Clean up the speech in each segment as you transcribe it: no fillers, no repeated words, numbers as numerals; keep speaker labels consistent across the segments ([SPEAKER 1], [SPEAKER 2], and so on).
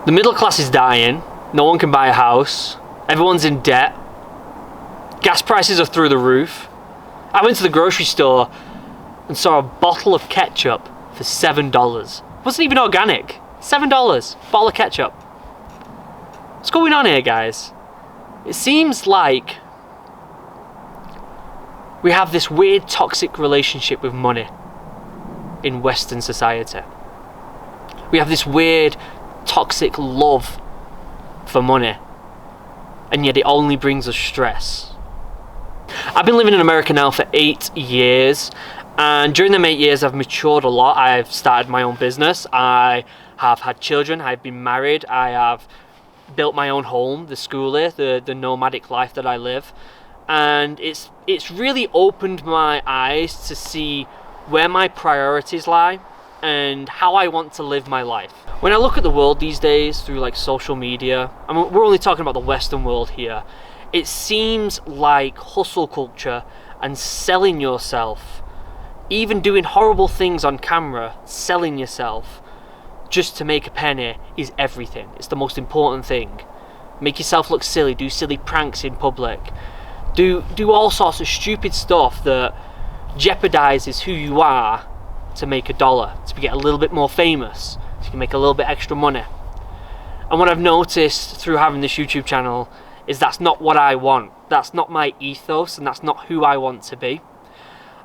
[SPEAKER 1] The middle class is dying. No one can buy a house. Everyone's in debt. Gas prices are through the roof. I went to the grocery store and saw a bottle of ketchup for $7. Wasn't even organic. $7, bottle of ketchup. What's going on here, guys? It seems like we have this weird toxic relationship with money in Western society. We have this weird toxic love for money, and yet it only brings us stress. I've been living in America now for 8 years, and during them 8 years I've matured a lot. I've started my own business, I have had children, I've been married, I have built my own home, the schoolie, the nomadic life that I live, and it's really opened my eyes to see where my priorities lie and how I want to live my life. When I look at the world these days through like social media, I mean, we're only talking about the Western world here, it seems like hustle culture and selling yourself, even doing horrible things on camera, selling yourself just to make a penny is everything. It's the most important thing. Make yourself look silly, do silly pranks in public, do all sorts of stupid stuff that jeopardizes who you are to make $1, to get a little bit more famous, so you can make a little bit extra money. And what I've noticed through having this YouTube channel is that's not what I want. That's not my ethos, and that's not who I want to be.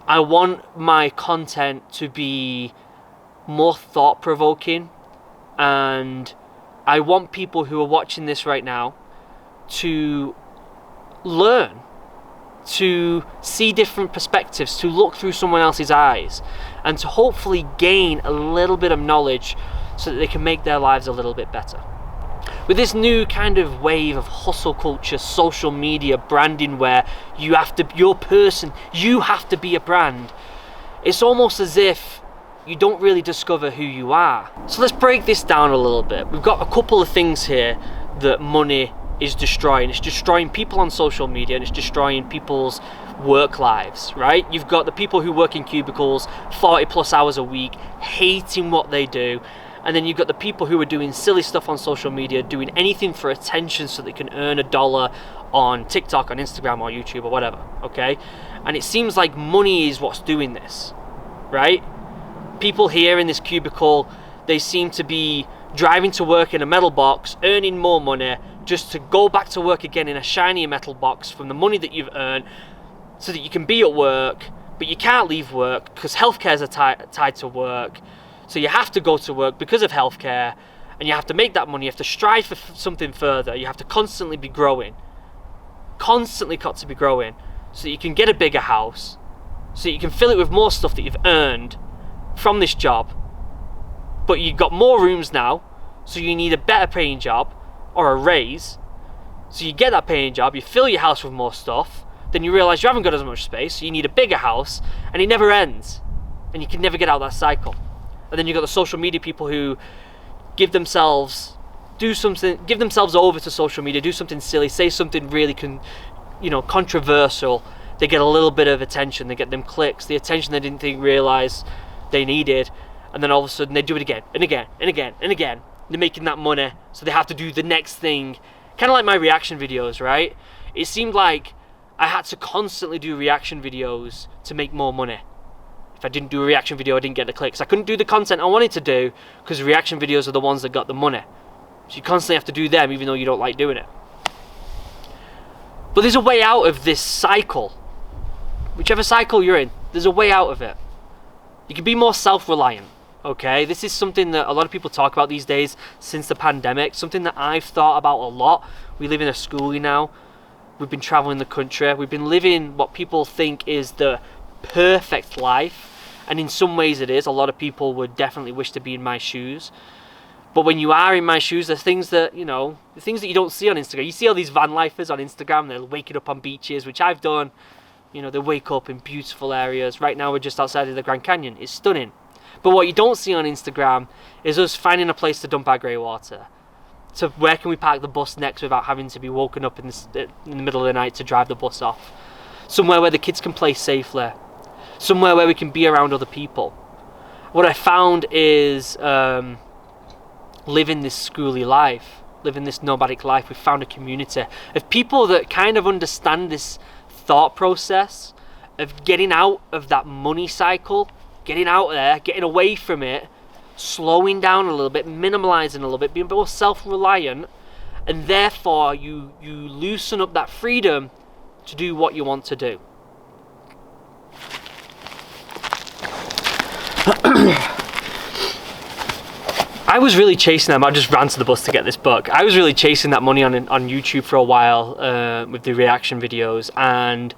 [SPEAKER 1] I want my content to be more thought-provoking, and I want people who are watching this right now to learn, to see different perspectives, to look through someone else's eyes, and to hopefully gain a little bit of knowledge so that they can make their lives a little bit better. With this new kind of wave of hustle culture, social media, branding, where you have to be a brand, it's almost as if you don't really discover who you are. So let's break this down a little bit. We've got a couple of things here that money is destroying. It's destroying people on social media, and it's destroying people's work lives, right? You've got the people who work in cubicles 40 plus hours a week, hating what they do. And then you've got the people who are doing silly stuff on social media, doing anything for attention so they can earn $1 on TikTok, on Instagram, or YouTube, or whatever, okay? And it seems like money is what's doing this, right? People here in this cubicle, they seem to be driving to work in a metal box, earning more money, just to go back to work again in a shinier metal box from the money that you've earned, so that you can be at work, but you can't leave work because healthcare's tied to work. So you have to go to work because of healthcare, and you have to make that money, you have to strive for something further, you have to constantly be growing. Constantly got to be growing, so that you can get a bigger house, so that you can fill it with more stuff that you've earned from this job. But you've got more rooms now, so you need a better paying job, or a raise. So you get that paying job, you fill your house with more stuff, then you realise you haven't got as much space, so you need a bigger house, and it never ends. And you can never get out of that cycle. And then you've got the social media people who give themselves over to social media, do something silly, say something really controversial. They get a little bit of attention, they get them clicks, the attention they didn't realise they needed, and then all of a sudden they do it again, and again, and again, and again. They're making that money, so they have to do the next thing. Kind of like my reaction videos, right? It seemed like I had to constantly do reaction videos to make more money. If I didn't do a reaction video, I didn't get the clicks. I couldn't do the content I wanted to do because reaction videos are the ones that got the money. So you constantly have to do them even though you don't like doing it. But there's a way out of this cycle. Whichever cycle you're in, there's a way out of it. You can be more self-reliant, okay? This is something that a lot of people talk about these days since the pandemic, something that I've thought about a lot. We live in a schoolie now. We've been traveling the country. We've been living what people think is the perfect life. And in some ways it is. A lot of people would definitely wish to be in my shoes. But when you are in my shoes, there's things that, you don't see on Instagram. You see all these van lifers on Instagram, they're waking up on beaches, which I've done. They wake up in beautiful areas. Right now we're just outside of the Grand Canyon. It's stunning. But what you don't see on Instagram is us finding a place to dump our grey water. So where can we park the bus next without having to be woken up in the middle of the night to drive the bus off? Somewhere where the kids can play safely. Somewhere where we can be around other people. What I found is living this schooly life, living this nomadic life, we've found a community of people that kind of understand this thought process of getting out of that money cycle, getting out there, getting away from it, slowing down a little bit, minimalizing a little bit, being more self-reliant, and therefore you loosen up that freedom to do what you want to do. I was really chasing them. I just ran to the bus to get this book. I was really chasing that money on YouTube for a while with the reaction videos, and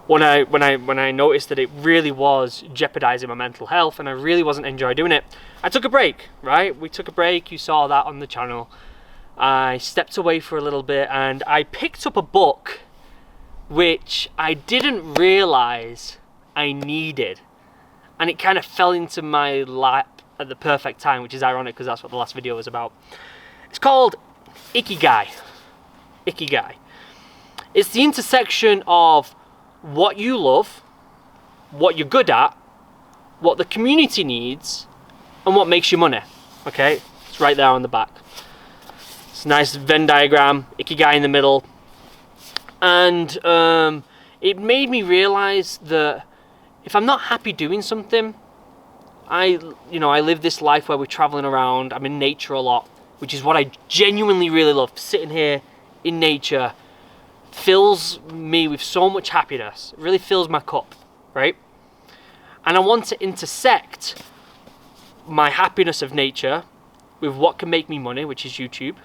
[SPEAKER 1] when I noticed that it really was jeopardizing my mental health and I really wasn't enjoying doing it, I took a break, right? We took a break. You saw that on the channel. I stepped away for a little bit and I picked up a book which I didn't realize I needed, and it kind of fell into my lap at the perfect time, which is ironic because that's what the last video was about. It's called Ikigai. Ikigai. It's the intersection of what you love, what you're good at, what the community needs, and what makes you money. Okay, it's right there on the back. It's a nice Venn diagram, Ikigai in the middle, and it made me realize that if I'm not happy doing something, I live this life where we're traveling around. I'm in nature a lot, which is what I genuinely really love. Sitting here in nature fills me with so much happiness. It really fills my cup, right? And I want to intersect my happiness of nature with what can make me money, which is YouTube,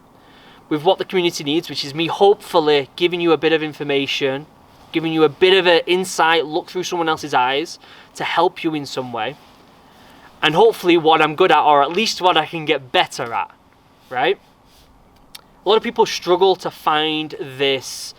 [SPEAKER 1] with what the community needs, which is me hopefully giving you a bit of information, giving you a bit of an insight, look through someone else's eyes to help you in some way. And hopefully what I'm good at, or at least what I can get better at, right? A lot of people struggle to find this,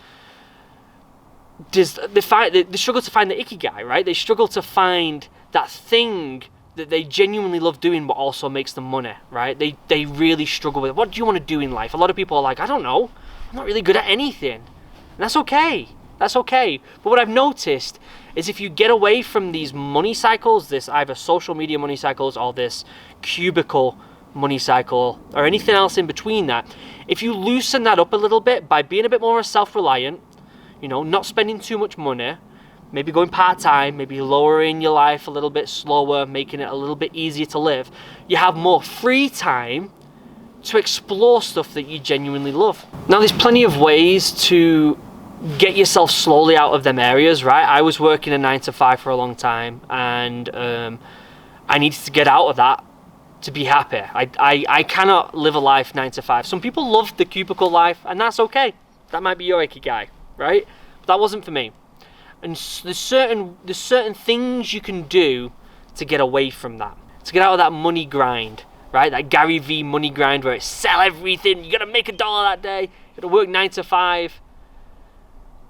[SPEAKER 1] they struggle to find the Ikigai, right? They struggle to find that thing that they genuinely love doing but also makes them money, right? They really struggle with, what do you want to do in life? A lot of people are like, I don't know, I'm not really good at anything. And that's okay. That's okay. But what I've noticed is if you get away from these money cycles, this either social media money cycles or this cubicle money cycle or anything else in between that, if you loosen that up a little bit by being a bit more self-reliant, not spending too much money, maybe going part-time, maybe lowering your life a little bit slower, making it a little bit easier to live, you have more free time to explore stuff that you genuinely love. Now, there's plenty of ways to get yourself slowly out of them areas, right? I was working a 9-to-5 for a long time, and I needed to get out of that to be happy. I cannot live a life 9-to-5. Some people love the cubicle life, and that's okay. That might be your Ikigai, right? But that wasn't for me. And there's certain things you can do to get away from that, to get out of that money grind, right? That Gary V money grind where it's sell everything, you gotta make $1 that day, you gotta work 9-to-5.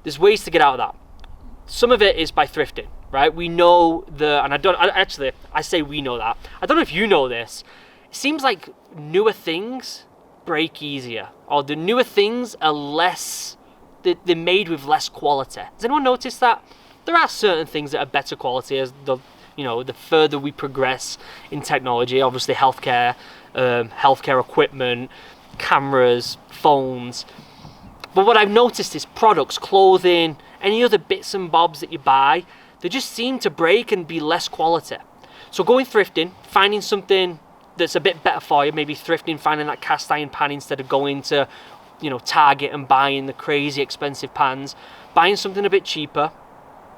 [SPEAKER 1] There's ways to get out of that. Some of it is by thrifting, right? We know I say we know that. I don't know if you know this. It seems like newer things break easier, or the newer things are less, they're made with less quality. Has anyone noticed that? There are certain things that are better quality as the further we progress in technology. Obviously healthcare equipment, cameras, phones. But what I've noticed is products, clothing, any other bits and bobs that you buy, they just seem to break and be less quality. So going thrifting, finding something that's a bit better for you, maybe thrifting, finding that cast iron pan instead of going to, Target and buying the crazy expensive pans, buying something a bit cheaper,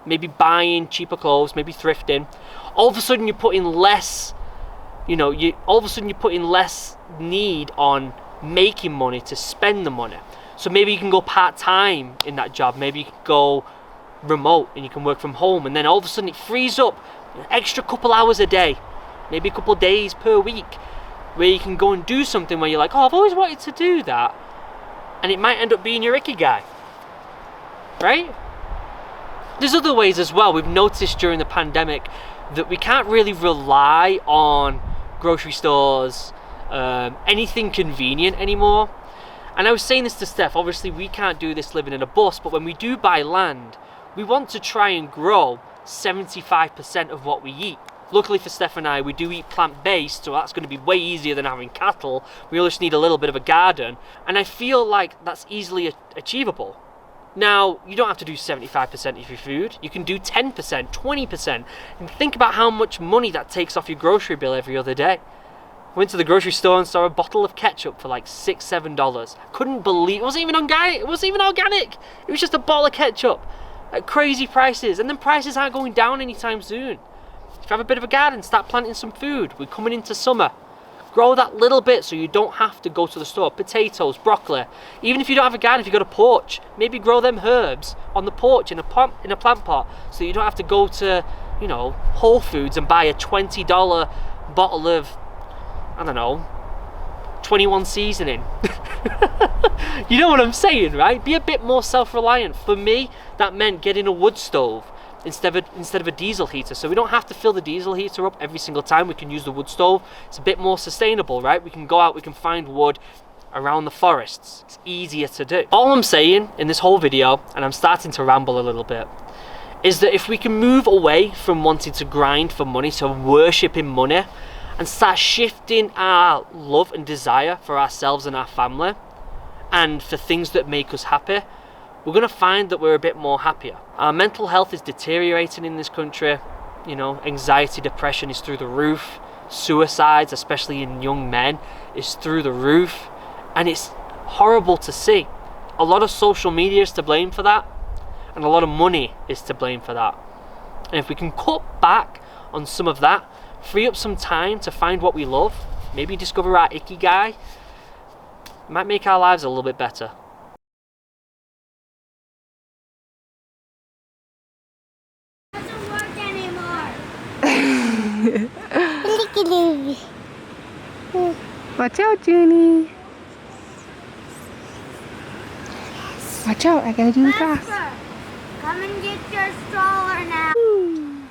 [SPEAKER 1] maybe buying cheaper clothes, maybe thrifting. All of a sudden you're putting less, you're putting less need on making money to spend the money. So maybe you can go part-time in that job, maybe you can go remote and you can work from home, and then all of a sudden it frees up an extra couple hours a day, maybe a couple days per week, where you can go and do something where you're like, oh, I've always wanted to do that, and it might end up being your Ikigai, right? There's other ways as well. We've noticed during the pandemic that we can't really rely on grocery stores, anything convenient anymore. And I was saying this to Steph, obviously we can't do this living in a bus, but when we do buy land, we want to try and grow 75% of what we eat. Luckily for Steph and I, we do eat plant-based, so that's going to be way easier than having cattle. We just need a little bit of a garden, and I feel like that's easily achievable. Now, you don't have to do 75% of your food. You can do 10%, 20%, and think about how much money that takes off your grocery bill every other day. I went to the grocery store and saw a bottle of ketchup for like $6, $7. Couldn't believe it. Wasn't even organic. It wasn't even organic. It was just a bottle of ketchup at crazy prices, and then prices aren't going down anytime soon. If you have a bit of a garden, start planting some food. We're coming into summer. Grow that little bit so you don't have to go to the store. Potatoes, broccoli. Even if you don't have a garden, if you've got a porch, maybe grow them herbs on the porch in a plant pot, so you don't have to go to, you know, Whole Foods and buy a $20 bottle of, I don't know, 21 seasoning. You know what I'm saying, right? Be a bit more self-reliant. For me, that meant getting a wood stove instead of a diesel heater, so we don't have to fill the diesel heater up every single time. We can use the wood stove. It's a bit more sustainable, right? We can go out, we can find wood around the forests. It's easier to do. All I'm saying in this whole video, and I'm starting to ramble a little bit, is that if we can move away from wanting to grind for money, so worshipping money, and start shifting our love and desire for ourselves and our family, and for things that make us happy, we're going to find that we're a bit more happier. Our mental health is deteriorating in this country. You know, anxiety, depression is through the roof. Suicides, especially in young men, is through the roof. And it's horrible to see. A lot of social media is to blame for that, and a lot of money is to blame for that. And if we can cut back on some of that, free up some time to find what we love, maybe discover our ikigai, it might make our lives a little bit better.
[SPEAKER 2] Watch out, Junie. Watch out, I gotta do it fast.
[SPEAKER 3] Come and get your stroller now.
[SPEAKER 2] Ooh.